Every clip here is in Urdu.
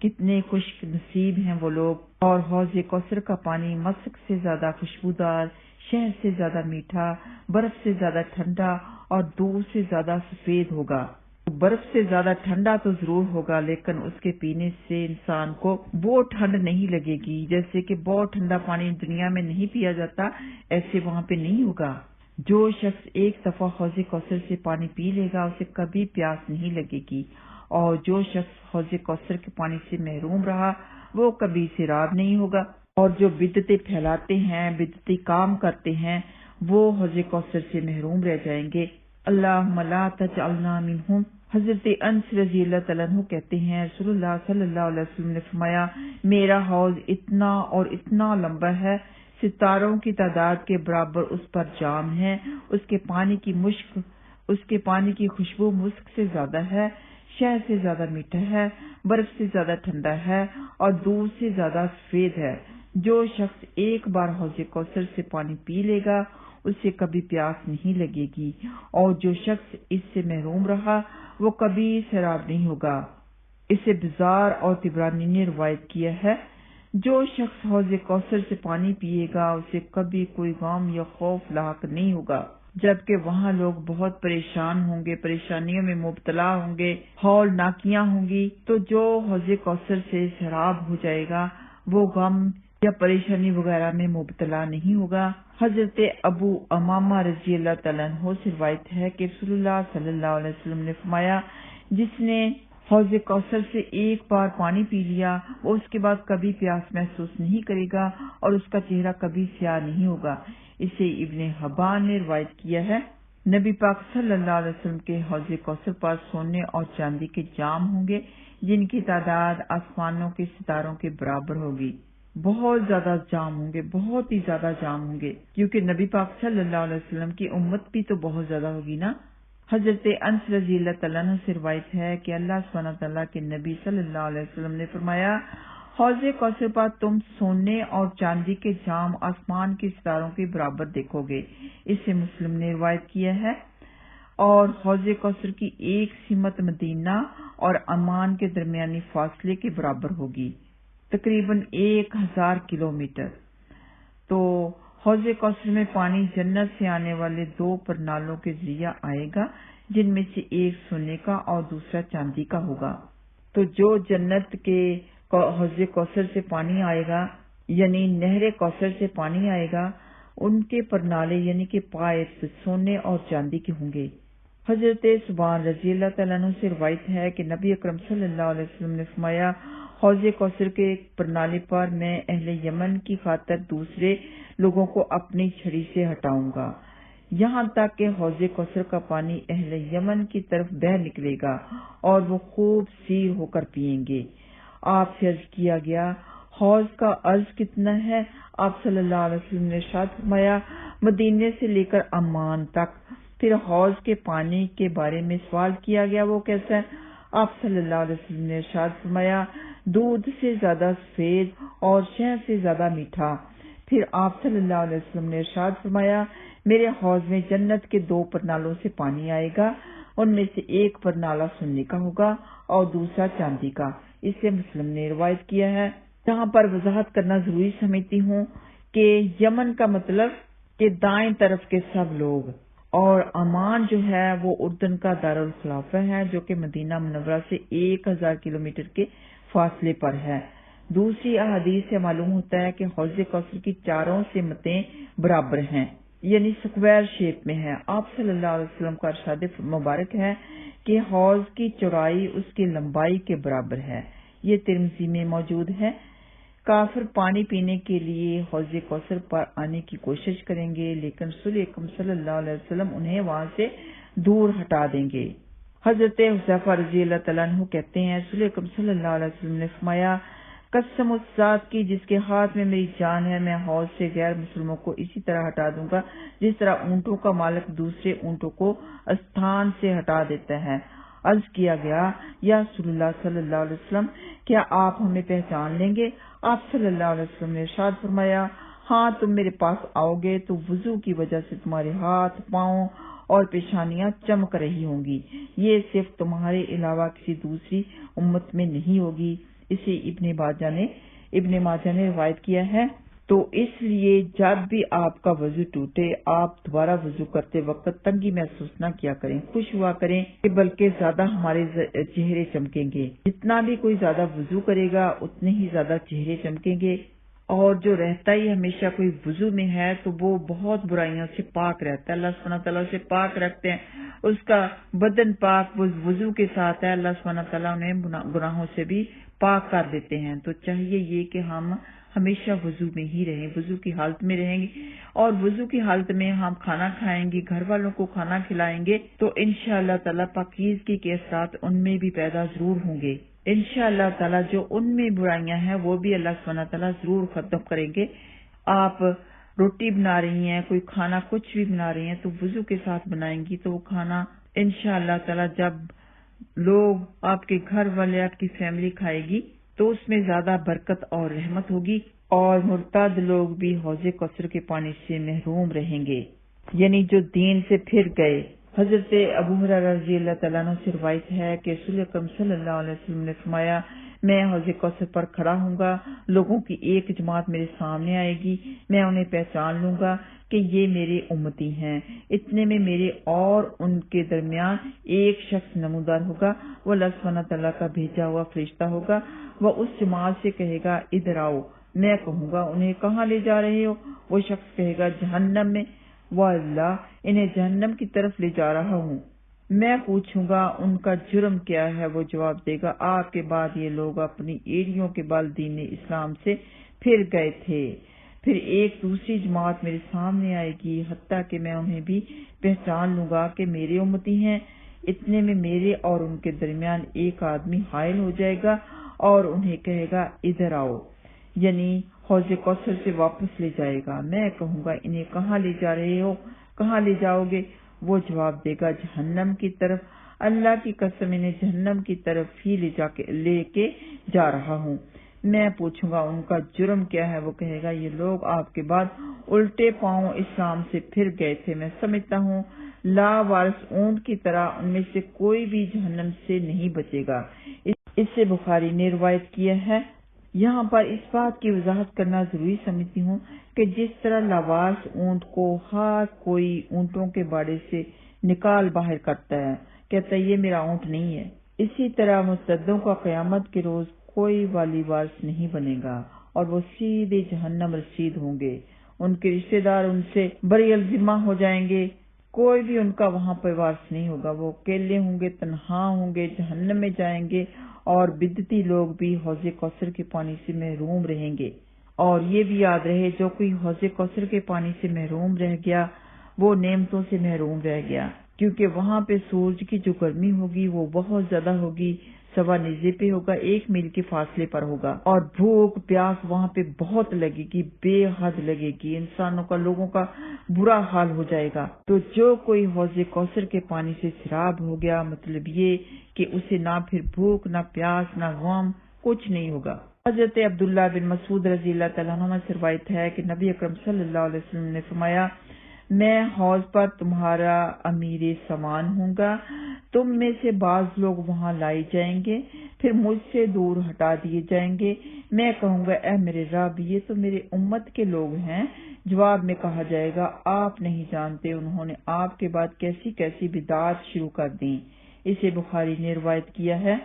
کتنے خوش نصیب ہیں وہ لوگ. اور حوض کوثر کا پانی مسک سے زیادہ خوشبودار، شہد سے زیادہ میٹھا، برف سے زیادہ ٹھنڈا اور دودھ سے زیادہ سفید ہوگا. برف سے زیادہ ٹھنڈا تو ضرور ہوگا، لیکن اس کے پینے سے انسان کو بہت ٹھنڈ نہیں لگے گی. جیسے کہ بہت ٹھنڈا پانی دنیا میں نہیں پیا جاتا، ایسے وہاں پہ نہیں ہوگا. جو شخص ایک دفعہ حوض کوثر سے پانی پی لے گا اسے کبھی پیاس نہیں لگے گی، اور جو شخص حوض کوثر کے پانی سے محروم رہا وہ کبھی سیراب نہیں ہوگا. اور جو بدعتیں پھیلاتے ہیں، بدعتی کام کرتے ہیں، وہ حوض کوثر سے محروم رہ جائیں گے. اللہم لا تجعلنا منہم. حضرت انس رضی اللہ تعالیٰ عنہ کہتے ہیں رسول اللہ صلی اللہ علیہ وسلم نے فرمایا میرا حوض اتنا اور اتنا لمبا ہے، ستاروں کی تعداد کے برابر اس پر جام ہے. اس کے پانی کی خوشبو مسک سے زیادہ ہے، شہد سے زیادہ میٹھا ہے، برف سے زیادہ ٹھنڈا ہے اور دودھ سے زیادہ سفید ہے. جو شخص ایک بار حوض کوثر سے پانی پی لے گا اسے کبھی پیاس نہیں لگے گی، اور جو شخص اس سے محروم رہا وہ کبھی سیراب نہیں ہوگا. اسے بزار اور طبرانی نے روایت کیا ہے. جو شخص حوض کوثر سے پانی پیے گا اسے کبھی کوئی غم یا خوف لاحق نہیں ہوگا، جبکہ وہاں لوگ بہت پریشان ہوں گے، پریشانیوں میں مبتلا ہوں گے، ہول ناکیاں ہوں گی. تو جو حوض کوثر سے سیراب ہو جائے گا وہ غم یا پریشانی وغیرہ میں مبتلا نہیں ہوگا. حضرت ابو امامہ رضی اللہ تعالیٰ عنہ سے روایت ہے کہ رسول اللہ صلی اللہ علیہ وسلم نے فرمایا جس نے حوض کوثر سے ایک بار پانی پی لیا وہ اس کے بعد کبھی پیاس محسوس نہیں کرے گا اور اس کا چہرہ کبھی سیاہ نہیں ہوگا. اسے ابن حبان نے روایت کیا ہے. نبی پاک صلی اللہ علیہ وسلم کے حوض کوثر پر سونے اور چاندی کے جام ہوں گے جن کی تعداد آسمانوں کے ستاروں کے برابر ہوگی. بہت زیادہ جام ہوں گے، بہت ہی زیادہ جام ہوں گے، کیونکہ نبی پاک صلی اللہ علیہ وسلم کی امت بھی تو بہت زیادہ ہوگی نا. حضرت انس رضی اللہ تعالیٰ عنہ سے روایت ہے کہ اللہ سبحانہ تعالیٰ کے نبی صلی اللہ علیہ وسلم نے فرمایا حوض کوثر پر تم سونے اور چاندی کے جام آسمان کے ستاروں کے برابر دیکھو گے. اسے مسلم نے روایت کیا ہے. اور حوض کوثر کی ایک سمت مدینہ اور عمان کے درمیانی فاصلے کے برابر ہوگی، تقریباً 1000 کلومیٹر. تو حوض کوثر میں پانی جنت سے آنے والے 2 پرنالوں کے ذریعہ آئے گا جن میں سے ایک سونے کا اور دوسرا چاندی کا ہوگا. تو جو جنت کے حوض کوثر سے پانی آئے گا یعنی نہر کوثر سے پانی آئے گا ان کے پرنالے یعنی کہ پائپ سونے اور چاندی کے ہوں گے. حضرت سبحان رضی اللہ تعالیٰ عنہ سے روایت ہے کہ نبی اکرم صلی اللہ علیہ وسلم نے فرمایا حوض کوثر کے ایک پرنالے پر میں اہل یمن کی خاطر دوسرے لوگوں کو اپنی چھڑی سے ہٹاؤں گا یہاں تک کہ حوض کوثر کا پانی اہل یمن کی طرف بہہ نکلے گا اور وہ خوب سیر ہو کر پیئیں گے. آپ سے عرض کیا گیا حوض کا عرض کتنا ہے؟ آپ صلی اللہ علیہ وسلم نے ارشاد فرمایا مدینے سے لے کر عمان تک. پھر حوض کے پانی کے بارے میں سوال کیا گیا وہ کیسا ہے؟ آپ صلی اللہ علیہ وسلم نے ارشاد فرمایا دودھ سے زیادہ سفید اور شہد سے زیادہ میٹھا. پھر آپ صلی اللہ علیہ وسلم نے ارشاد فرمایا میرے حوض میں جنت کے 2 پرنالوں سے پانی آئے گا، ان میں سے ایک پرنالہ سونے کا ہوگا اور دوسرا چاندی کا. اسے مسلم نے روایت کیا ہے. یہاں پر وضاحت کرنا ضروری سمجھتی ہوں کہ یمن کا مطلب کہ دائیں طرف کے سب لوگ، اور عمان جو ہے وہ اردن کا دارالخلافہ ہے جو کہ مدینہ منورہ سے 1000 کلومیٹر کے فاصلے پر ہے. دوسری احادیث سے معلوم ہوتا ہے کہ حوض کوثر کی چاروں سمتیں برابر ہیں یعنی سکوائر شیپ میں ہے. آپ صلی اللہ علیہ وسلم کا ارشاد مبارک ہے کہ حوض کی چوڑائی اس کی لمبائی کے برابر ہے. یہ ترمذی میں موجود ہے. کافر پانی پینے کے لیے حوض کوثر پر آنے کی کوشش کریں گے لیکن رسول اکرم صلی اللہ علیہ وسلم انہیں وہاں سے دور ہٹا دیں گے. حضرت حذیفہ رضی اللہ تعالیٰ عنہ کہتے ہیں رسول اکرم صلی اللہ علیہ وسلم نے فرمایا قسم اس ذات کی جس کے ہاتھ میں میری جان ہے میں حوض سے غیر مسلموں کو اسی طرح ہٹا دوں گا جس طرح اونٹوں کا مالک دوسرے اونٹوں کو استھان سے ہٹا دیتا ہے. عرض کیا گیا یا رسول اللہ صلی اللہ علیہ وسلم کیا آپ ہمیں پہچان لیں گے؟ آپ صلی اللہ علیہ وسلم نے ارشاد فرمایا ہاں تم میرے پاس آؤ گے تو وضو کی وجہ سے تمہارے ہاتھ پاؤں اور پیشانیاں چمک رہی ہوں گی. یہ صرف تمہارے علاوہ کسی دوسری امت میں نہیں ہوگی. اسے ابن ماجہ نے روایت کیا ہے۔ تو اس لیے جب بھی آپ کا وضو ٹوٹے آپ دوبارہ وضو کرتے وقت تنگی محسوس نہ کیا کریں، خوش ہوا کریں کہ بلکہ زیادہ ہمارے چہرے چمکیں گے۔ جتنا بھی کوئی زیادہ وضو کرے گا اتنے ہی زیادہ چہرے چمکیں گے، اور جو رہتا ہی ہمیشہ کوئی وضو میں ہے تو وہ بہت برائیوں سے پاک رہتا ہے، اللہ سبحانہ تعالیٰ سے پاک رکھتے ہیں، اس کا بدن پاک وضو کے ساتھ ہے، اللہ سبحانہ تعالیٰ انہیں گناہوں سے بھی پاک کر دیتے ہیں۔ تو چاہیے یہ کہ ہم ہمیشہ وضو میں ہی رہیں، وضو کی حالت میں رہیں گے، اور وضو کی حالت میں ہم کھانا کھائیں گے، گھر والوں کو کھانا کھلائیں گے تو انشاءاللہ تعالیٰ پاکیزگی کے اثرات ان میں بھی پیدا ضرور ہوں گے۔ انشاءاللہ تعالیٰ جو ان میں برائیاں ہیں وہ بھی اللہ سبحانہ تعالیٰ ضرور ختم کریں گے۔ آپ روٹی بنا رہی ہیں، کوئی کھانا کچھ بھی بنا رہی ہیں تو وضو کے ساتھ بنائیں گی تو وہ کھانا انشاءاللہ تعالیٰ جب لوگ آپ کے گھر والے آپ کی فیملی کھائے گی تو اس میں زیادہ برکت اور رحمت ہوگی، اور مرتد لوگ بھی حوض کوثر کے پانی سے محروم رہیں گے، یعنی جو دین سے پھر گئے۔ حضرت ابو ہریرہ رضی اللہ تعالیٰ عنہ سے روایت ہے کہ رسول اکرم صلی اللہ علیہ وسلم نے فرمایا، میں حوض کوثر پر کھڑا ہوں گا، لوگوں کی ایک جماعت میرے سامنے آئے گی، میں انہیں پہچان لوں گا کہ یہ میرے امتی ہیں، اتنے میں میرے اور ان کے درمیان ایک شخص نمودار ہوگا، وہ اللہ سبحانہ تعالیٰ کا بھیجا ہوا فرشتہ ہوگا، وہ اس جماعت سے کہے گا ادھر آؤ، میں کہوں گا انہیں کہاں لے جا رہے ہو؟ وہ شخص کہے گا جہنم میں، وہ اللہ انہیں جہنم کی طرف لے جا رہا ہوں۔ میں پوچھوں گا ان کا جرم کیا ہے؟ وہ جواب دے گا آپ کے بعد یہ لوگ اپنی ایڑیوں کے بل دین اسلام سے پھر گئے تھے۔ پھر ایک دوسری جماعت میرے سامنے آئے گی حتیٰ کہ میں انہیں بھی پہچان لوں گا کہ میرے امتی ہیں، اتنے میں میرے اور ان کے درمیان ایک آدمی حائل ہو جائے گا اور انہیں کہے گا ادھر آؤ، یعنی حوض کوثر سے واپس لے جائے گا۔ میں کہوں گا انہیں کہاں لے جا رہے ہو؟ کہاں لے جاؤ گے؟ وہ جواب دے گا جہنم کی طرف، اللہ کی قسم انہیں جہنم کی طرف ہی لے کے جا رہا ہوں۔ میں پوچھوں گا ان کا جرم کیا ہے؟ وہ کہے گا یہ لوگ آپ کے بعد الٹے پاؤں اسلام سے پھر گئے تھے، میں سمجھتا ہوں لا وارث اونٹ کی طرح ان میں سے کوئی بھی جہنم سے نہیں بچے گا۔ اس سے بخاری نے روایت کیا ہے۔ یہاں پر اس بات کی وضاحت کرنا ضروری سمجھتی ہوں کہ جس طرح لاوارث اونٹ کو ہر کوئی اونٹوں کے باڑے سے نکال باہر کرتا ہے، کہتا ہے یہ میرا اونٹ نہیں ہے، اسی طرح مرتدوں کا قیامت کے روز کوئی والی وارث نہیں بنے گا اور وہ سیدھے جہنم رسید ہوں گے، ان کے رشتہ دار ان سے بری الذمہ ہو جائیں گے، کوئی بھی ان کا وہاں پر وارث نہیں ہوگا، وہ اکیلے ہوں گے، تنہا ہوں گے، جہنم میں جائیں گے، اور بدعتی لوگ بھی حوض کوثر کے پانی سے محروم رہیں گے۔ اور یہ بھی یاد رہے جو کوئی حوض کوثر کے پانی سے محروم رہ گیا وہ نعمتوں سے محروم رہ گیا، کیونکہ وہاں پہ سورج کی جو گرمی ہوگی وہ بہت زیادہ ہوگی، سوا نیزے پہ ہوگا، 1 میل کے فاصلے پر ہوگا، اور بھوک پیاس وہاں پہ بہت لگے گی، بے حد لگے گی، انسانوں کا لوگوں کا برا حال ہو جائے گا۔ تو جو کوئی حوض کوثر کے پانی سے سیراب ہو گیا، مطلب یہ کہ اسے نہ پھر بھوک، نہ پیاس، نہ غم، کچھ نہیں ہوگا۔ حضرت عبداللہ بن مسعود رضی اللہ تعالیٰ عنہ سے روایت ہے کہ نبی اکرم صلی اللہ علیہ وسلم نے فرمایا، میں حوض پر تمہارا امیر سامان ہوں گا، تم میں سے بعض لوگ وہاں لائے جائیں گے، پھر مجھ سے دور ہٹا دیے جائیں گے، میں کہوں گا اے میرے رب یہ تو میرے امت کے لوگ ہیں، جواب میں کہا جائے گا آپ نہیں جانتے انہوں نے آپ کے بعد کیسی کیسی بدعات شروع کر دیں۔ اسے بخاری نے روایت کیا ہے۔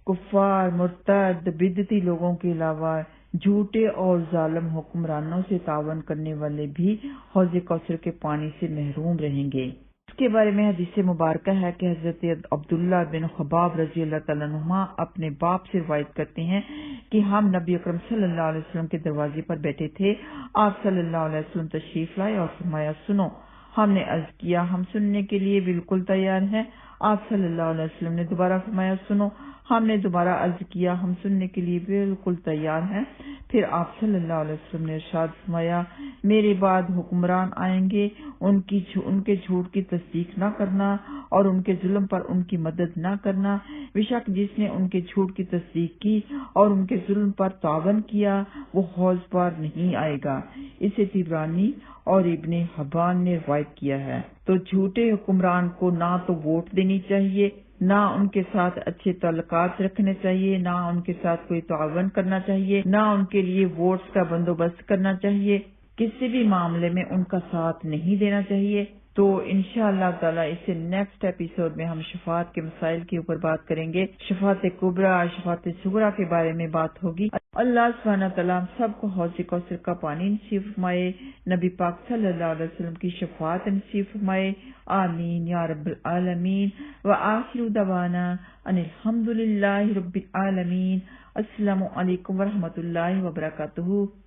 کفار، مرتد، بدعتی لوگوں کے علاوہ جھوٹے اور ظالم حکمرانوں سے تعاون کرنے والے بھی حوض کوثر کے پانی سے محروم رہیں گے۔ اس کے بارے میں حدیث مبارکہ ہے کہ حضرت عبداللہ بن خباب رضی اللہ تعالیٰ عنہ اپنے باپ سے روایت کرتے ہیں کہ ہم نبی اکرم صلی اللہ علیہ وسلم کے دروازے پر بیٹھے تھے، آپ صلی اللہ علیہ وسلم تشریف لائے اور فرمایا سنو، ہم نے عرض کیا ہم سننے کے لیے بالکل تیار ہیں، آپ صلی اللہ علیہ وسلم نے دوبارہ فرمایا سنو، ہم نے دوبارہ عرض کیا ہم سننے کے لیے بالکل تیار ہیں، پھر آپ صلی اللہ علیہ وسلم نے ارشاد فرمایا میرے بعد حکمران آئیں گے، ان کے جھوٹ کی تصدیق نہ کرنا اور ان کے ظلم پر ان کی مدد نہ کرنا، بے شک جس نے ان کے جھوٹ کی تصدیق کی اور ان کے ظلم پر تعاون کیا وہ حوض پر نہیں آئے گا۔ اسے طبرانی اور ابن حبان نے روایت کیا ہے۔ تو جھوٹے حکمران کو نہ تو ووٹ دینی چاہیے نہ ان کے ساتھ اچھے تعلقات رکھنے چاہیے، نہ ان کے ساتھ کوئی تعاون کرنا چاہیے، نہ ان کے لیے ووٹس کا بندوبست کرنا چاہیے، کسی بھی معاملے میں ان کا ساتھ نہیں دینا چاہیے۔ تو انشاءاللہ تعالی اس سے نیکسٹ ایپیسوڈ میں ہم شفاعت کے مسائل کے اوپر بات کریں گے۔ شفاعت کبریٰ اور شفاعت صغریٰ کے بارے میں بات ہوگی۔ اللہ سبحانہ تعالیٰ ہم سب کو حوض کوثر کا پانی نصیب فرمائے، نبی پاک صلی اللہ علیہ وسلم کی شفاعت نصیب فرمائے، آمین یا رب العالمین۔ وآخر دعوانا ان الحمدللہ رب العالمین۔ السلام علیکم ورحمۃ اللہ وبرکاتہ۔